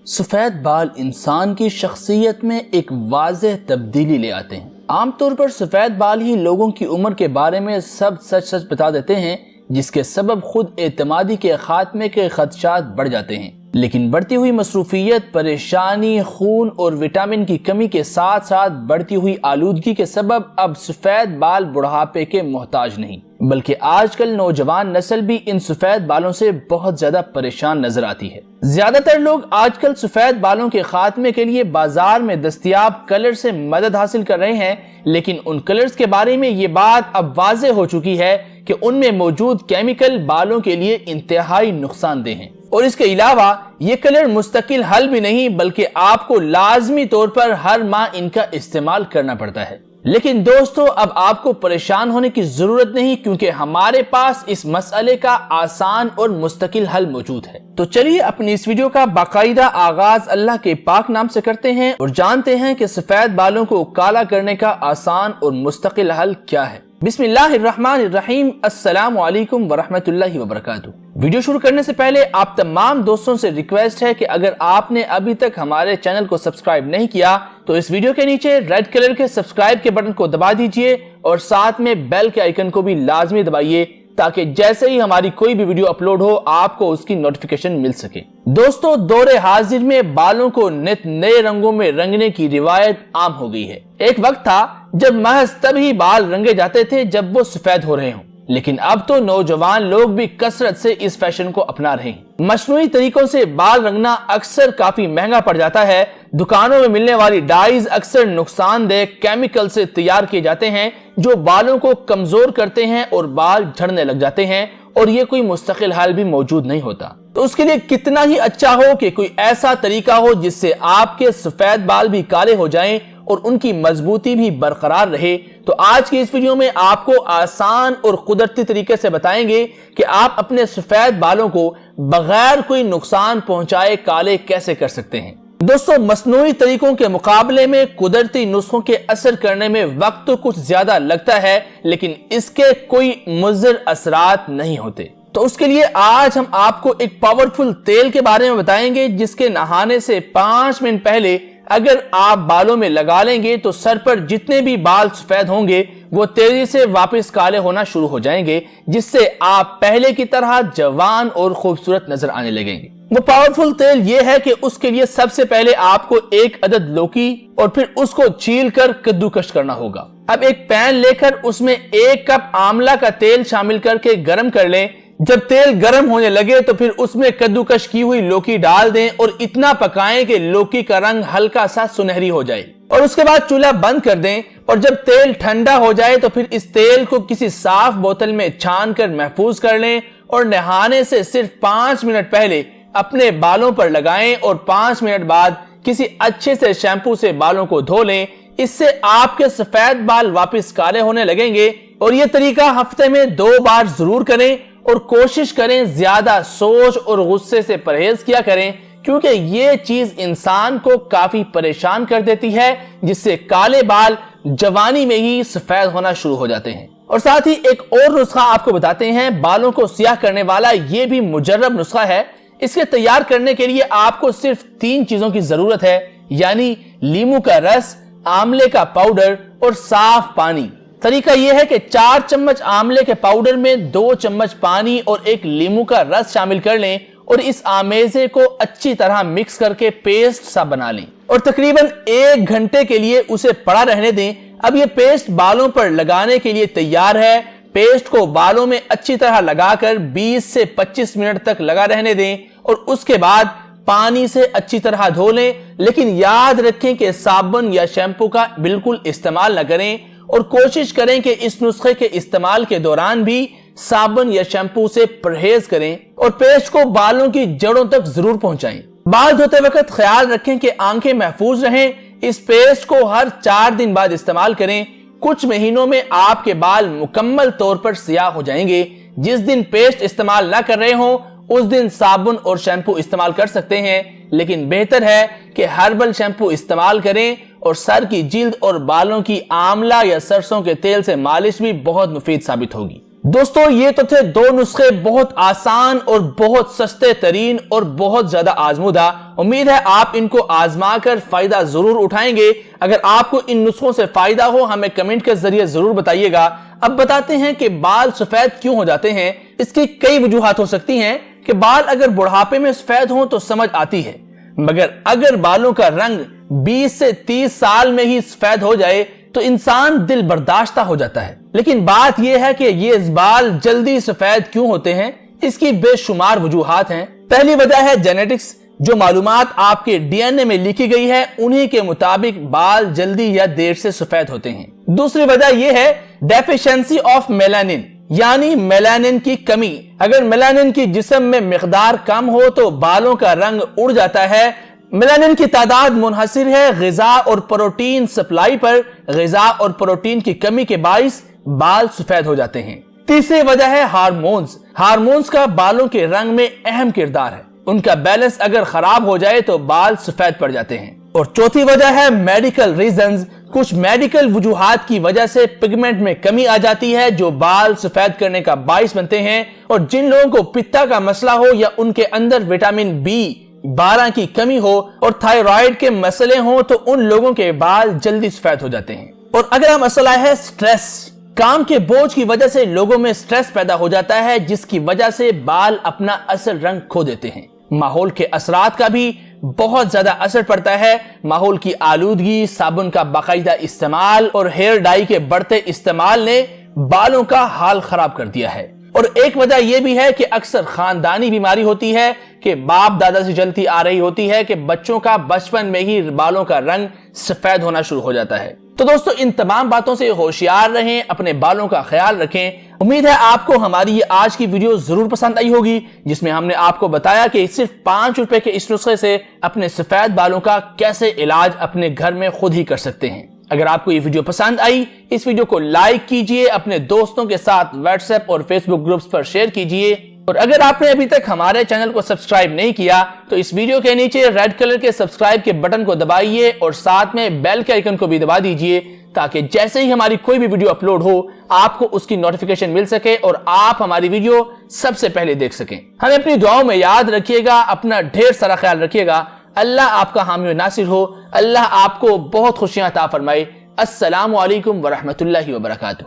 سفید بال انسان کی شخصیت میں ایک واضح تبدیلی لے آتے ہیں۔ عام طور پر سفید بال ہی لوگوں کی عمر کے بارے میں سب سچ بتا دیتے ہیں، جس کے سبب خود اعتمادی کے خاتمے کے خدشات بڑھ جاتے ہیں۔ لیکن بڑھتی ہوئی مصروفیت، پریشانی، خون اور وٹامن کی کمی کے ساتھ ساتھ بڑھتی ہوئی آلودگی کے سبب اب سفید بال بڑھاپے کے محتاج نہیں، بلکہ آج کل نوجوان نسل بھی ان سفید بالوں سے بہت زیادہ پریشان نظر آتی ہے۔ زیادہ تر لوگ آج کل سفید بالوں کے خاتمے کے لیے بازار میں دستیاب کلر سے مدد حاصل کر رہے ہیں، لیکن ان کلرز کے بارے میں یہ بات اب واضح ہو چکی ہے کہ ان میں موجود کیمیکل بالوں کے لیے انتہائی نقصان دہ ہیں، اور اس کے علاوہ یہ کلر مستقل حل بھی نہیں، بلکہ آپ کو لازمی طور پر ہر ماہ ان کا استعمال کرنا پڑتا ہے۔ لیکن دوستو، اب آپ کو پریشان ہونے کی ضرورت نہیں، کیونکہ ہمارے پاس اس مسئلے کا آسان اور مستقل حل موجود ہے۔ تو چلیے اپنی اس ویڈیو کا باقاعدہ آغاز اللہ کے پاک نام سے کرتے ہیں اور جانتے ہیں کہ سفید بالوں کو کالا کرنے کا آسان اور مستقل حل کیا ہے۔ بسم اللہ الرحمن الرحیم۔ السلام علیکم ورحمۃ اللہ وبرکاتہ۔ ویڈیو شروع کرنے سے پہلے آپ تمام دوستوں سے ریکویسٹ ہے کہ اگر آپ نے ابھی تک ہمارے چینل کو سبسکرائب نہیں کیا تو اس ویڈیو کے نیچے ریڈ کلر کے سبسکرائب کے بٹن کو دبا دیجئے اور ساتھ میں بیل کے آئیکن کو بھی لازمی دبائیے، تاکہ جیسے ہی ہماری کوئی بھی ویڈیو اپلوڈ ہو آپ کو اس کی نوٹیفیکیشن مل سکے۔ دوستو، دور حاضر میں بالوں کو نت نئے رنگوں میں رنگنے کی روایت عام ہو گئی ہے۔ ایک وقت تھا جب محض تبھی بال رنگے جاتے تھے جب وہ سفید ہو رہے ہوں، لیکن اب تو نوجوان لوگ بھی کثرت سے اس فیشن کو اپنا رہے ہیں۔ مصنوعی طریقوں سے بال رنگنا اکثر کافی مہنگا پڑ جاتا ہے۔ دکانوں میں ملنے والی ڈائز اکثر نقصان دہ کیمیکل سے تیار کیے جاتے ہیں جو بالوں کو کمزور کرتے ہیں اور بال جھڑنے لگ جاتے ہیں، اور یہ کوئی مستقل حل بھی موجود نہیں ہوتا۔ تو اس کے لیے کتنا ہی اچھا ہو کہ کوئی ایسا طریقہ ہو جس سے آپ کے سفید بال بھی کالے ہو جائیں اور ان کی مضبوطی بھی برقرار رہے۔ تو آج کی اس ویڈیو میں آپ کو آسان اور قدرتی طریقے سے بتائیں گے کہ آپ اپنے سفید بالوں کو بغیر کوئی نقصان پہنچائے کالے کیسے کر سکتے ہیں۔ دوستو، مصنوعی طریقوں کے مقابلے میں قدرتی نسخوں کے اثر کرنے میں وقت تو کچھ زیادہ لگتا ہے، لیکن اس کے کوئی مضر اثرات نہیں ہوتے۔ تو اس کے لیے آج ہم آپ کو ایک پاورفل تیل کے بارے میں بتائیں گے، جس کے نہانے سے 5 منٹ پہلے اگر آپ بالوں میں لگا لیں گے تو سر پر جتنے بھی بال سفید ہوں گے وہ تیزی سے واپس کالے ہونا شروع ہو جائیں گے، جس سے آپ پہلے کی طرح جوان اور خوبصورت نظر آنے لگیں گے۔ وہ پاورفل تیل یہ ہے کہ اس کے لیے سب سے پہلے آپ کو 1 عدد لوکی اور پھر اس کو چھیل کر کدوکش کرنا ہوگا۔ اب ایک پین لے کر اس میں 1 کپ آملہ کا تیل شامل کر کے گرم کر لیں۔ جب تیل گرم ہونے لگے تو پھر اس میں کدوکش کی ہوئی لوکی ڈال دیں اور اتنا پکائیں کہ لوکی کا رنگ ہلکا سا سنہری ہو جائے، اور اس کے بعد چولہا بند کر دیں۔ اور جب تیل ٹھنڈا ہو جائے تو پھر اس تیل کو کسی صاف بوتل میں چھان کر محفوظ کر لیں اور نہانے سے صرف 5 منٹ پہلے اپنے بالوں پر لگائیں، اور 5 منٹ بعد کسی اچھے سے شیمپو سے بالوں کو دھو لیں۔ اس سے آپ کے سفید بال واپس کالے ہونے لگیں گے۔ اور یہ طریقہ ہفتے میں 2 بار ضرور کریں، اور کوشش کریں زیادہ سوچ اور غصے سے پرہیز کیا کریں، کیونکہ یہ چیز انسان کو کافی پریشان کر دیتی ہے، جس سے کالے بال جوانی میں ہی سفید ہونا شروع ہو جاتے ہیں۔ اور ساتھ ہی ایک اور نسخہ آپ کو بتاتے ہیں، بالوں کو سیاہ کرنے والا۔ یہ بھی مجرب نسخہ ہے۔ اس کے تیار کرنے کے لیے آپ کو صرف 3 چیزوں کی ضرورت ہے، یعنی لیمو کا رس، آملے کا پاؤڈر اور صاف پانی۔ طریقہ یہ ہے کہ 4 چمچ آملے کے پاؤڈر میں 2 چمچ پانی اور 1 لیمو کا رس شامل کر لیں، اور اس آمیزے کو اچھی طرح مکس کر کے پیسٹ سا بنا لیں، اور تقریباً 1 گھنٹے کے لیے اسے پڑا رہنے دیں۔ اب یہ پیسٹ بالوں پر لگانے کے لیے تیار ہے۔ پیسٹ کو بالوں میں اچھی طرح لگا کر 20 سے 25 منٹ تک لگا رہنے دیں، اور اس کے بعد پانی سے اچھی طرح دھو لیں، لیکن یاد رکھیں کہ صابن یا شیمپو کا بالکل استعمال نہ کریں، اور کوشش کریں کہ اس نسخے کے استعمال کے دوران بھی صابن یا شیمپو سے پرہیز کریں، اور پیسٹ کو بالوں کی جڑوں تک ضرور پہنچائیں۔ بال دھوتے وقت خیال رکھیں کہ آنکھیں محفوظ رہیں۔ اس پیسٹ کو ہر 4 دن بعد استعمال کریں۔ کچھ مہینوں میں آپ کے بال مکمل طور پر سیاہ ہو جائیں گے۔ جس دن پیسٹ استعمال نہ کر رہے ہوں اس دن صابن اور شیمپو استعمال کر سکتے ہیں، لیکن بہتر ہے کہ ہربل شیمپو استعمال کریں، اور سر کی جلد اور بالوں کی آملہ یا سرسوں کے تیل سے مالش بھی بہت مفید ثابت ہوگی۔ دوستو یہ تو تھے دو نسخے، بہت آسان اور بہت سستے ترین اور بہت زیادہ آزمودہ۔ امید ہے آپ ان کو آزما کر فائدہ ضرور اٹھائیں گے۔ اگر آپ کو ان نسخوں سے فائدہ ہو ہمیں کمنٹ کے ذریعے ضرور بتائیے گا۔ اب بتاتے ہیں کہ بال سفید کیوں ہو جاتے ہیں۔ اس کی کئی وجوہات ہو سکتی ہیں کہ بال اگر بڑھاپے میں سفید ہوں تو سمجھ آتی ہے، مگر اگر بالوں کا رنگ 20 سے 30 سال میں ہی سفید ہو جائے تو انسان دل برداشتہ ہو جاتا ہے۔ لیکن بات یہ ہے کہ یہ بال جلدی سفید کیوں ہوتے ہیں؟ اس کی بے شمار وجوہات ہیں۔ پہلی وجہ ہے جینیٹکس، جو معلومات آپ کے ڈی این اے میں لکھی گئی ہے انہی کے مطابق بال جلدی یا دیر سے سفید ہوتے ہیں۔ دوسری وجہ یہ ہے ڈیفیشنسی آف میلانن، یعنی میلانن کی کمی۔ اگر میلانن کی جسم میں مقدار کم ہو تو بالوں کا رنگ اڑ جاتا ہے۔ میلانن کی تعداد منحصر ہے غذا اور پروٹین سپلائی پر۔ غذا اور پروٹین کی کمی کے باعث بال سفید ہو جاتے ہیں۔ تیسری وجہ ہے ہارمونز۔ ہارمونز کا بالوں کے رنگ میں اہم کردار ہے، ان کا بیلنس اگر خراب ہو جائے تو بال سفید پڑ جاتے ہیں۔ اور چوتھی وجہ ہے میڈیکل ریزنز۔ کچھ میڈیکل وجوہات کی وجہ سے پگمنٹ میں کمی آ جاتی ہے جو بال سفید کرنے کا باعث بنتے ہیں، اور جن لوگوں کو پتا کا مسئلہ ہو یا ان کے اندر وٹامن B12 کی کمی ہو اور تھائرائیڈ کے مسئلے ہوں تو ان لوگوں کے بال جلدی سفید ہو جاتے ہیں۔ اور اگلا مسئلہ ہے سٹریس۔ کام کے بوجھ کی وجہ سے لوگوں میں سٹریس پیدا ہو جاتا ہے جس کی وجہ سے بال اپنا اصل رنگ کھو دیتے ہیں۔ ماحول کے اثرات کا بھی بہت زیادہ اثر پڑتا ہے۔ ماحول کی آلودگی، صابن کا باقاعدہ استعمال اور ہیئر ڈائی کے بڑھتے استعمال نے بالوں کا حال خراب کر دیا ہے۔ اور ایک وجہ یہ بھی ہے کہ اکثر خاندانی بیماری ہوتی ہے کہ باپ دادا سے چلتی آ رہی ہوتی ہے کہ بچوں کا بچپن میں ہی بالوں کا رنگ سفید ہونا شروع ہو جاتا ہے۔ تو دوستو ان تمام باتوں سے ہوشیار رہیں، اپنے بالوں کا خیال رکھیں۔ امید ہے آپ کو ہماری یہ آج کی ویڈیو ضرور پسند آئی ہوگی، جس میں ہم نے آپ کو بتایا کہ صرف 5 روپے کے اس نسخے سے اپنے سفید بالوں کا کیسے علاج اپنے گھر میں خود ہی کر سکتے ہیں۔ اگر آپ کو یہ ویڈیو پسند آئی اس ویڈیو کو لائک کیجئے، اپنے دوستوں کے ساتھ واٹس ایپ اور فیس بک گروپس پر شیئر کیجئے، اور اگر آپ نے ابھی تک ہمارے چینل کو سبسکرائب نہیں کیا تو اس ویڈیو کے نیچے ریڈ کلر کے سبسکرائب کے بٹن کو دبائیے اور ساتھ میں بیل کے آئیکن کو بھی دبا دیجئے تاکہ جیسے ہی ہماری کوئی بھی ویڈیو اپلوڈ ہو آپ کو اس کی نوٹیفیکیشن مل سکے اور آپ ہماری ویڈیو سب سے پہلے دیکھ سکیں۔ ہمیں اپنی دعاؤں میں یاد رکھیے گا، اپنا ڈھیر سارا خیال رکھیے گا۔ اللہ آپ کا حامی و ناصر ہو، اللہ آپ کو بہت خوشیاں عطا فرمائے۔ السلام علیکم ورحمۃ اللہ وبرکاتہ۔